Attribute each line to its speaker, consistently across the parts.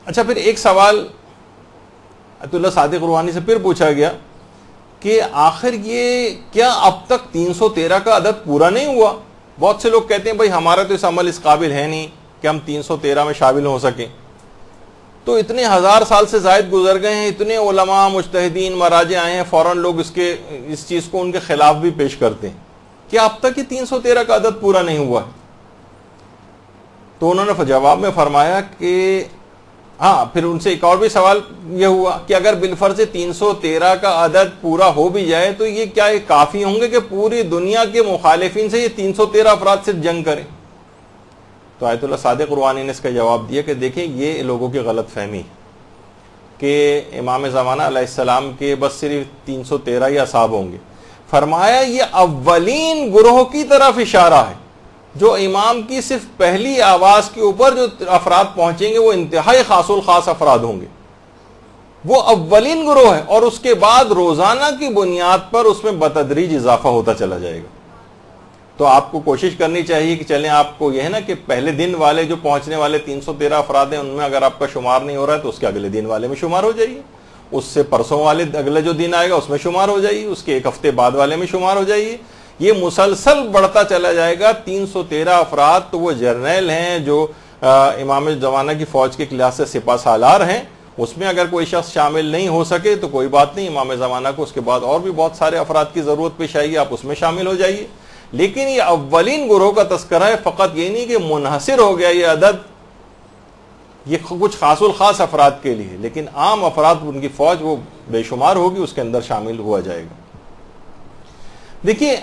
Speaker 1: اچھا پھر ایک سوال آیت اللہ صادق روحانی سے پھر پوچھا گیا کہ آخر یہ کیا اب تک 313 کا عدد پورا نہیں ہوا؟ بہت سے لوگ کہتے ہیں بھائی ہمارا تو اس عمل اس قابل ہے نہیں کہ ہم 313 میں شامل ہو سکیں. تو اتنے ہزار سال سے زائد گزر گئے ہیں, اتنے علماء مجتہدین مراجع آئے ہیں, فوراً لوگ اس چیز کو ان کے خلاف بھی پیش کرتے ہیں کہ اب تک یہ 313 کا عدد پورا نہیں ہوا ہے. تو انہوں نے جواب میں فرمایا کہ ہاں, پھر ان سے ایک اور بھی سوال یہ ہوا کہ اگر بالفرض 313 کا عدد پورا ہو بھی جائے تو یہ کیا یہ کافی ہوں گے کہ پوری دنیا کے مخالفین سے یہ 313 افراد صرف جنگ کریں؟ تو آیت اللہ صادق روحانی نے اس کا جواب دیا کہ دیکھیں یہ لوگوں کی غلط فہمی کہ امام زمانہ علیہ السلام کے بس صرف 313 ہی اصحاب ہوں گے. فرمایا یہ اولین گروہ کی طرف اشارہ ہے, جو امام کی صرف پہلی آواز کے اوپر جو افراد پہنچیں گے وہ انتہائی خاص الخاص افراد ہوں گے, وہ اولین گروہ ہے, اور اس کے بعد روزانہ کی بنیاد پر اس میں بتدریج اضافہ ہوتا چلا جائے گا. تو آپ کو کوشش کرنی چاہیے کہ چلیں, آپ کو یہ ہے نا کہ پہلے دن والے جو پہنچنے والے 313 افراد ہیں ان میں اگر آپ کا شمار نہیں ہو رہا ہے تو اس کے اگلے دن والے میں شمار ہو جائیے, اس سے پرسوں والے اگلے جو دن آئے گا اس میں شمار ہو جائیے, اس کے ایک ہفتے بعد والے میں شمار ہو جائیے. یہ مسلسل بڑھتا چلا جائے گا. 313 افراد تو وہ جرنیل ہیں جو امام زمانہ کی فوج کے کلاس سے سپہ سالار ہیں, اس میں اگر کوئی شخص شامل نہیں ہو سکے تو کوئی بات نہیں, امام زمانہ کو اس کے بعد اور بھی بہت سارے افراد کی ضرورت پیش آئی ہے, آپ اس میں شامل ہو جائیے. لیکن یہ اولین گروہ کا تذکرہ ہے, فقط یہ نہیں کہ منحصر ہو گیا یہ عدد یہ کچھ خاص الخاص افراد کے لیے, لیکن عام افراد ان کی فوج وہ بے شمار ہوگی, اس کے اندر شامل ہوا جائے گا. دیکھیے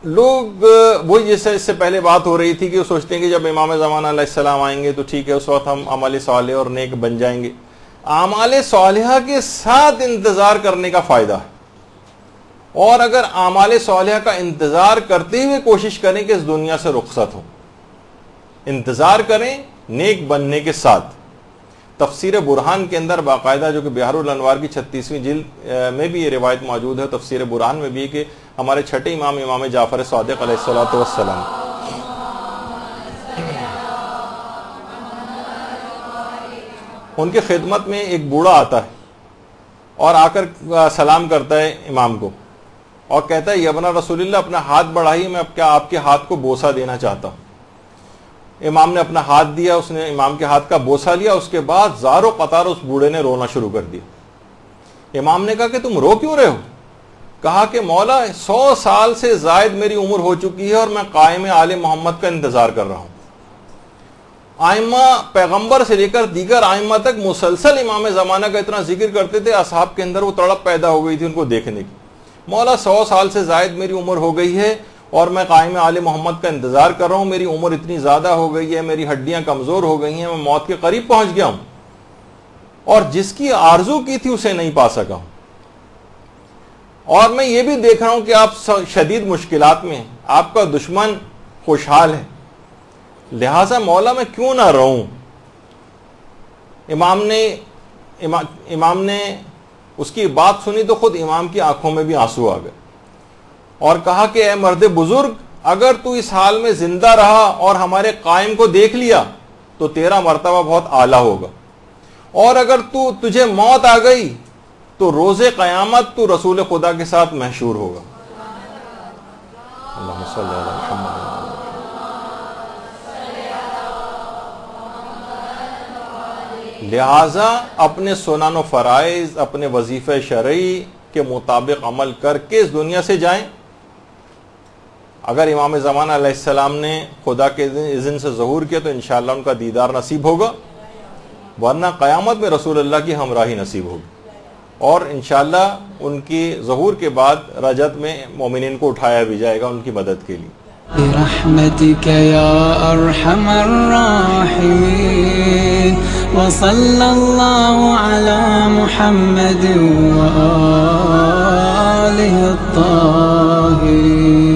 Speaker 1: لوگ وہ جیسے اس سے پہلے بات ہو رہی تھی کہ وہ سوچتے ہیں کہ جب امام زمانہ علیہ السلام آئیں گے تو ٹھیک ہے اس وقت ہم عمل صالح اور نیک بن جائیں گے. اعمال صالحہ کے ساتھ انتظار کرنے کا فائدہ ہے, اور اگر اعمال صالحہ کا انتظار کرتے ہوئے کوشش کریں کہ اس دنیا سے رخصت ہو, انتظار کریں نیک بننے کے ساتھ. تفسیر برہان کے اندر باقاعدہ جو کہ بحار الانوار کی 36ویں جلد میں بھی یہ روایت موجود ہے, تفسیر برہان میں بھی, کہ ہمارے چھٹے امام امام جعفر صادق علیہ الصلوۃ والسلام ان کی خدمت میں ایک بوڑھا آتا ہے اور آ کر سلام کرتا ہے امام کو اور کہتا ہے یبنا رسول اللہ اپنا ہاتھ بڑھائیے, میں اب کیا آپ کے ہاتھ کو بوسہ دینا چاہتا ہوں. امام نے اپنا ہاتھ دیا, اس نے امام کے ہاتھ کا بوسہ لیا, اس کے بعد زارو قطار اس بوڑھے نے رونا شروع کر دیا. امام نے کہا کہ تم رو کیوں رہے ہو؟ کہا کہ مولا 100 سال سے زائد میری عمر ہو چکی ہے اور میں قائم آل محمد کا انتظار کر رہا ہوں. آئمہ پیغمبر سے لے کر دیگر آئمہ تک مسلسل امام زمانہ کا اتنا ذکر کرتے تھے, اصحاب کے اندر وہ تڑپ پیدا ہو گئی تھی ان کو دیکھنے کی. مولا 100 سال سے زائد میری عمر ہو گئی ہے اور میں قائم آل محمد کا انتظار کر رہا ہوں, میری عمر اتنی زیادہ ہو گئی ہے, میری ہڈیاں کمزور ہو گئی ہیں, میں موت کے قریب پہنچ گیا ہوں, اور جس کی آرزو کی تھی اسے نہیں پا سکا ہوں. اور میں یہ بھی دیکھ رہا ہوں کہ آپ شدید مشکلات میں ہیں, آپ کا دشمن خوشحال ہے, لہٰذا مولا میں کیوں نہ رہوں. امام نے اس کی بات سنی تو خود امام کی آنکھوں میں بھی آنسو آ گئے اور کہا کہ اے مرد بزرگ, اگر تو اس حال میں زندہ رہا اور ہمارے قائم کو دیکھ لیا تو تیرا مرتبہ بہت اعلیٰ ہوگا, اور اگر تجھے موت آ گئی تو روز قیامت تو رسول خدا کے ساتھ محشور ہوگا. اللہم صلی علی محمد. لہذا اپنے سنن و فرائض, اپنے وظیفہ شرعی کے مطابق عمل کر کے اس دنیا سے جائیں. اگر امام زمانہ علیہ السلام نے خدا کے اذن سے ظہور کیا تو انشاءاللہ ان کا دیدار نصیب ہوگا, ورنہ قیامت میں رسول اللہ کی ہمراہی نصیب ہوگی, اور انشاءاللہ ان کی ظہور کے بعد رجت میں مومنین کو اٹھایا بھی جائے گا ان کی مدد کے لیے.
Speaker 2: برحمتك يا أرحم الراحمين وصلى الله على محمد وآله الطاهرين.